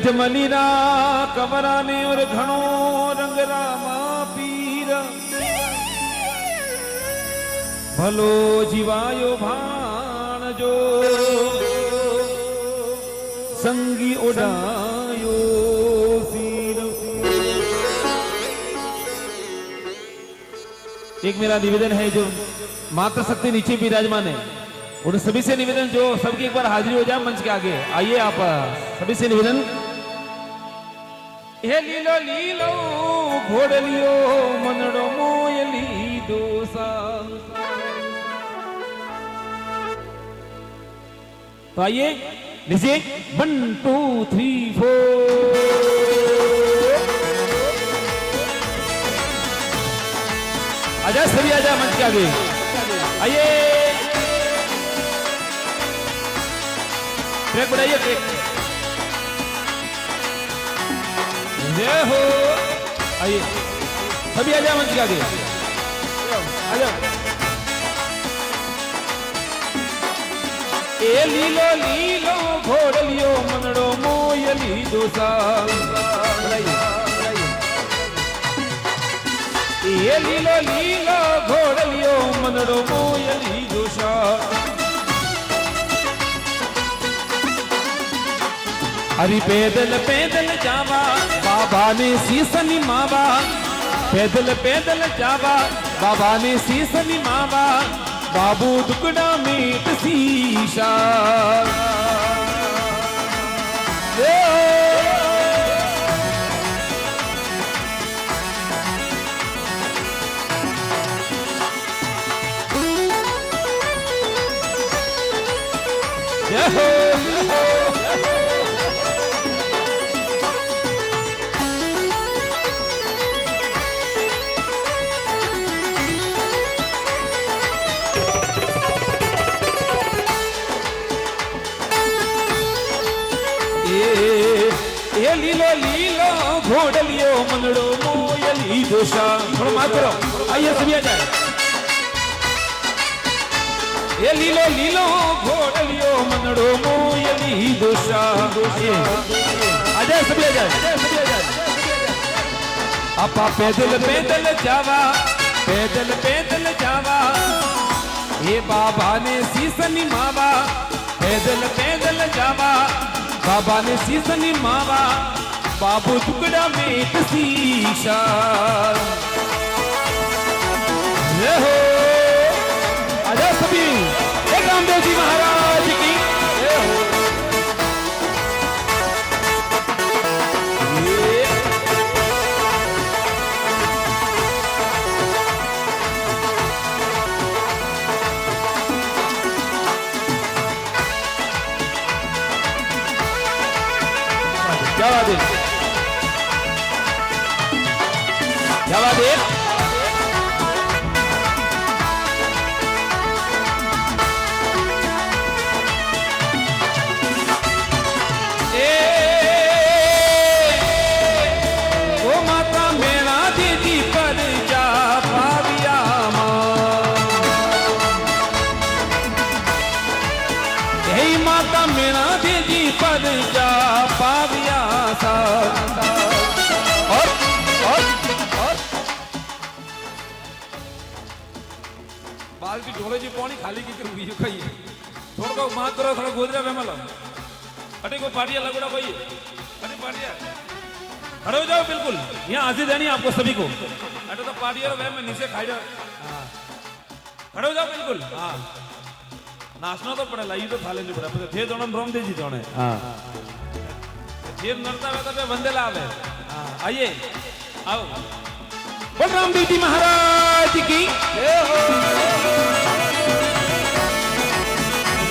जमलीरा कमराने और घणो रंग रामा पीर भलो जीवायो भाण जो संगी उड़ायो सीर। एक मेरा निवेदन है जो माता शक्ति नीचे विराजमान है उन सभी से निवेदन जो सबकी एक बार हाजिरी हो जाए मंच के आगे आइए आप सभी से निवेदन। हे लीलो लीलो घोड़लियो मनड़ो मोयली दोसा। तो आइए लीजिए 1 2 3 4 आजा सभी आजा मंच के आगे आइए ट्रैक बढ़ाइए ट्रैक जय हो। आइए सभी आ जाओ मंच के आगे आ जाओ। ए लीलो लीलो घोड़लियो मनड़ो मोयली दोसा। ए लीलो लीलो घोड़लियो मनड़ो मोयली दोसा। अरे पैदल पैदल जावा बाबा ने शीस निमावा। पैदल पैदल जावा बाबा ने शीस निमावा। बाबू दुकड़ा मीट शीशा। जय हो ये लीलो लीलो घोड़लियो मनड़ो मोयली दोसा। थोड़ा माफ करो आइए सभी आ जाए। ये लीलो लीलो घोड़लियो मनड़ो मोयली दोसा। आ जाए सभी आ जाए। आपा पैदल पैदल जावा पैदल पैदल जावा। ये बाबा ने शीस निमावा। पैदल पैदल जावा बाबा ने शीशनी मावा। बाबू टुकड़ा में शीशा। जय हो आजा सभी एक रामदेव जी महाराज की जय हो। क्या बात है क्या बात है। ओ माता मेरा दीदी पर जा पाविया हे माता मेरा दीदी पर जा पाविया। बाल की ढोले जी पानी खाली की करूंगी जो कही थोड़ा को मात करो थोड़ा गोदरा में मला अटे को पार्टियां लगोड़ा भाई अटे पार्टियां खड़े हो जाओ बिल्कुल यहाँ आजी देनी आपको सभी को अटे तो पार्टियां वह में नीचे खाई जाओ खड़े हो जाओ बिल्कुल। हाँ नाचना तो पड़ेगा ये तो थाले नहीं पड़ा थे दोनों रोम दे जी दोनों। हाँ ये नरता रहता पे वंदे लावे। आइए आओ बलराम देव जी महाराज की जय हो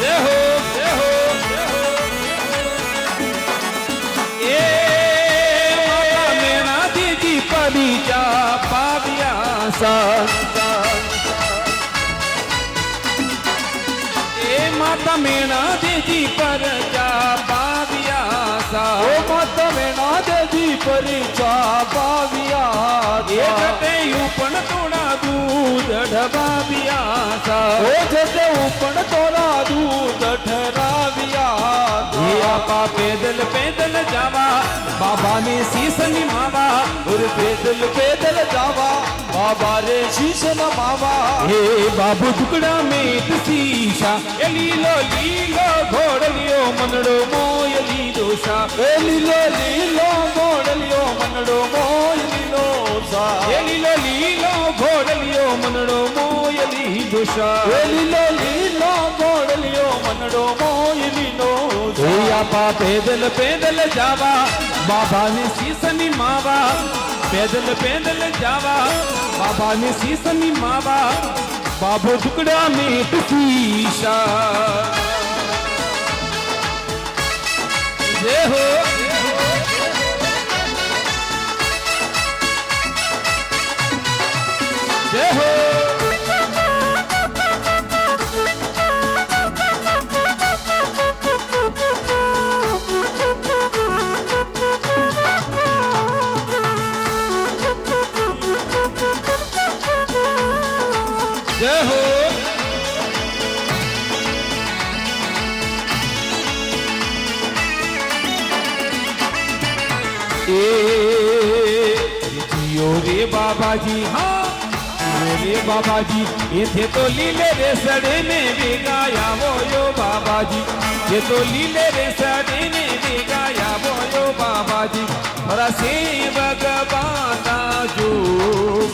जय हो जय हो जय हो। ए माता मेरा दीदी परी जा पाविया सा। ए माता मेरा दीदी पर जा पाविया सा। ओ તમે ના દેજી પરીક્ષા પાવ્યા એ જતે ઉપણ તોડા દૂધ ઢબાવ્યા ઓ જતે ઉપણ તોડા દૂધ ઠરાવ્યા એ આપા પેદલ પેદલ જાવા બાબા ને શીશ નિમાવા और पैदल पैदल जावा बाबा रे शीश नमावा हे बाबू टुकड़ा में शीशा ए लीलो लीलो घोड़लियो मनड़ो मोय लीलो सा ए लीलो लीलो घोड़लियो मनड़ो मोय लीलो सा ए लीलो लीलो घोड़लियो मनड़ो मोय लीलो सा ए लीलो लीलो घोड़लियो मनड़ो मोय लीलो सा ए आपा पैदल पैदल जावा बाबा ने शीश निमावा पैदल पैदल जावा बाबा ने शीश निमावा बाबू टुकड़ा में शीशा जय हो जय हो जय हो जियो रे बाबा जी हाँ जियो रे बाबा जी ये थे तो लीले रे सड़े में भी गाया वो यो बाबा जी ये तो लीले रे सड़े में भी गाया वो यो बाबा जी और सेवक बाता जो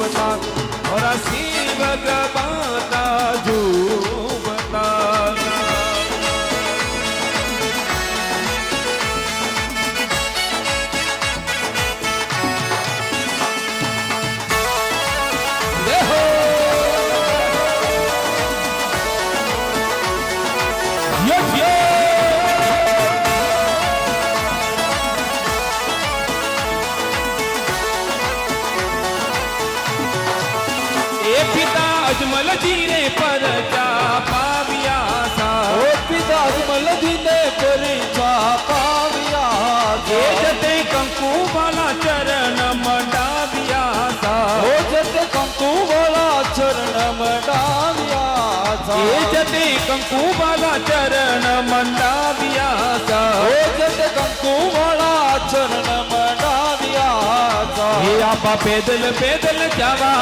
बता और सेवक बाता जो बता अजमल जी रे पर जा पाविया सा ओ पिता अजमल जी ने परीक्षा पाविया ये जते कंकु वाला चरण मंडाविया सा ओ जते कंकु वाला चरण मंडाविया सा ये जते कंकु वाला चरण मंडाविया सा ओ जते कंकु वाला चरण मंडाविया सा ये आपा पैदल पैदल जावा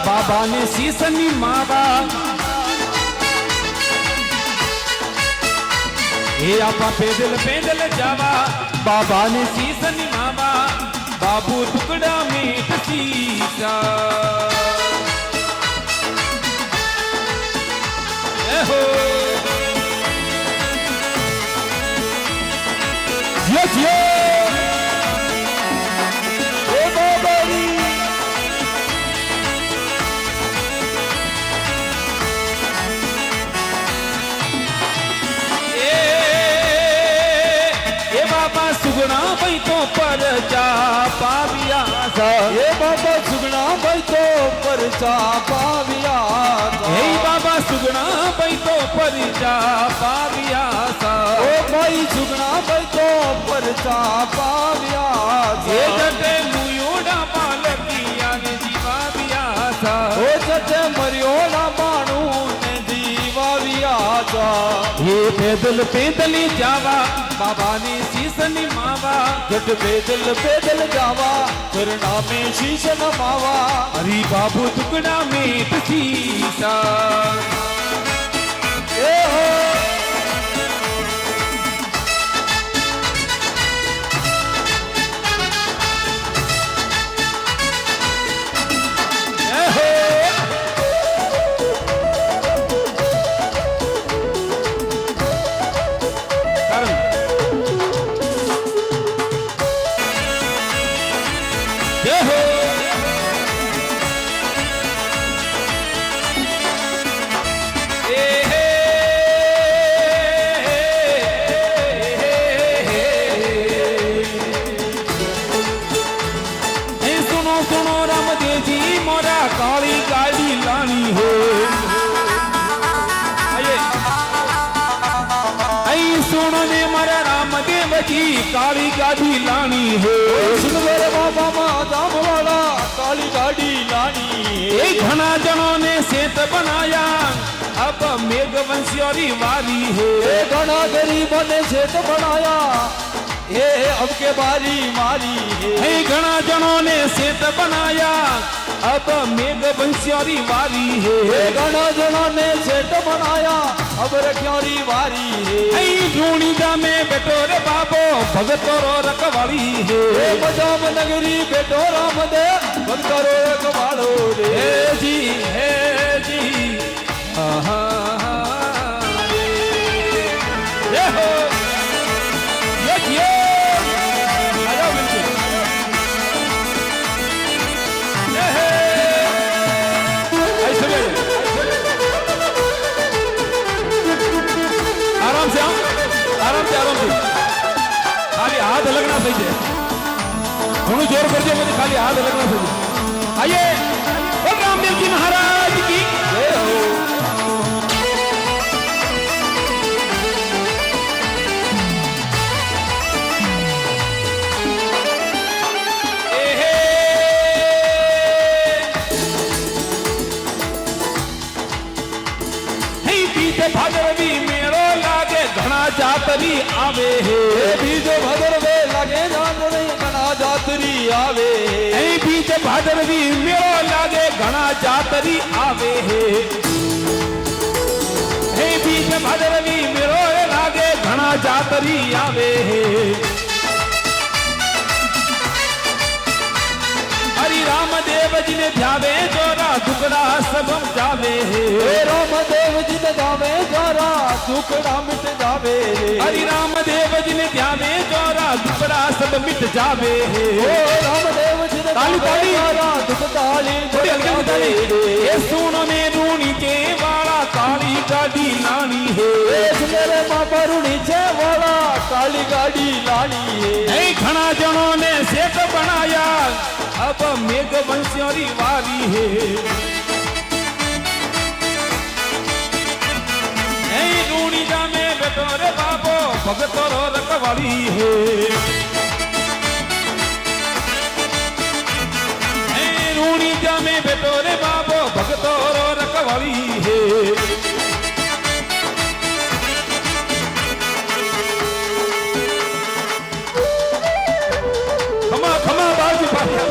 बाबा ने शीश निमावा ये आपा पैदल पैदल जावा बाबा ने शीश निमावा बाबू टुकड़ा में शीशा हो यस ये सुगना भाई तो पर जा पाविया सा ये बाबा सुगना भाई तो पर जा पाविया सा हे बाबा सुगना भाई तो पर जा पाविया सा ओ भाई सुगना भाई तो पर जा पाविया सा ये जटे मुयोड़ा पालकिया ने जीवा बिया सा ओ जटे मरियोड़ा मानू ने जीवा बिया सा ये पैदल पैदल जावा बाबा ने शीश निमावा जट पैदल पैदल जावा चरणा में शीश नमावा अरे बाबू टुकड़ा में शीशा ए हो काली गाड़ी लानी हो आई सुनो ने मारा राम देव जी काली गाड़ी लानी है सुन मेरे बाबा माँ जाम वाला काली गाड़ी लानी है एक घना जनों ने सेत बनाया अब मेघवंशियोरी वारी है घना गरीबों ने सेत बनाया ये अब के बारी मारी है घना जनों ने सेत बनाया अब मेघवंशियोरी वारी है घना जनों ने सेट बनाया अब रखियोरी वारी है ढूंढी जा में बेटो रे बाबो भगतोरो रखवाली है मजाम नगरी बेटो राम दे भगतोरो रखवालो रे है जी आहा ये हो ये आराम से खाली हाथ लगना सही है थोड़ा जोर कर दिया मुझे खाली हाथ लगना सही है आइए बोल रामदेव जी महाराज की जय हो भादरवी मेरो लागे घना जातरी आवे है बीज भदरवे लगे जातरी घना जातरी आवे बीज भादरवी मेरो लागे घना जातरी आवे है बीज भादरवी मेरो लागे घना जातरी आवे है हरि रामदेव जी ने ध्यावे जोरा दुकड़ा सब जावे है रामदेव जी ने ध्यावे जोरा दुकड़ा मिट जावे हरि रामदेव जी ने ध्यावे जोरा दुकड़ा सब मिट जावे है रामदेव जी ने ताली ताली दुकड़ाली थोड़ी हल्के में ताली ये सुनो में रूणी के वाला काली गाड़ी लानी है मेरे बाबा रूणी के वाला काली गाड़ी लानी है घना जनों ने सेठ बनाया अब मेघवंशियोरी वारी है रूणी जा में बेटो रे बाबो भगतोरो रखवाली है रूणी जा में बेटो रे बाबो भगतोरो रखवाली है खमा खमा बाजी पाया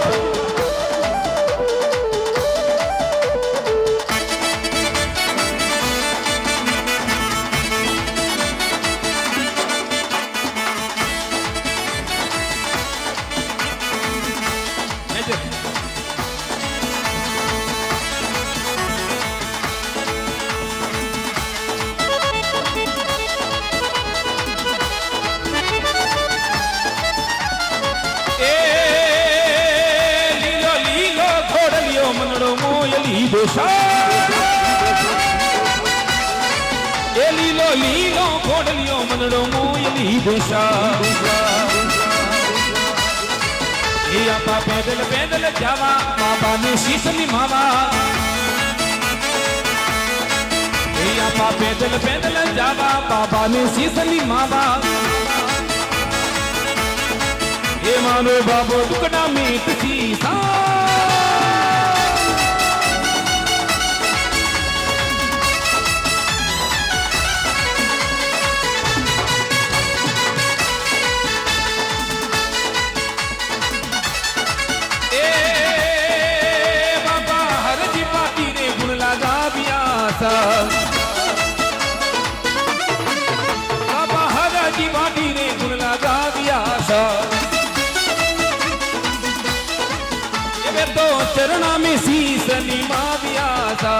लीलो लीलो घोड़लियो मनड़ो मोयली दिशा आपा पैदल पैदल जावा बाबा ने शीश निभावा आपा पैदल पैदल जावा बाबा ने शीश निभावा ये मानो बाबो दुकड़ा मीट शीसा बाबा हरा जी बाटी ने गुण लगा दिया ये तो चरणा में शीस निमा दिया था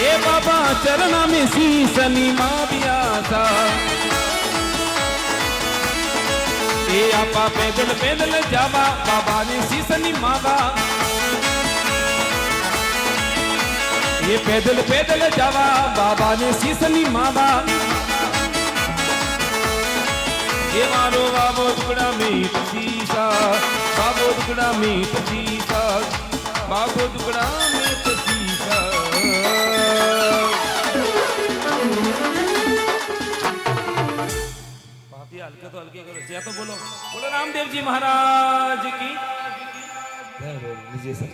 ये बाबा चरणा में शीस निमा दिया था ये आपा पैदल पैदल जावा बाबा ने शीस निमावा ये पैदल पैदल जावा बाबा ने शीसली मावा ये मारो बाबो टुकड़ा मीट शीसा बाबो टुकड़ा मीट शीसा बाबो टुकड़ा मीट शीसा बोलो बोलो रामदेव जी महाराज की जय बोल लीजिए सर।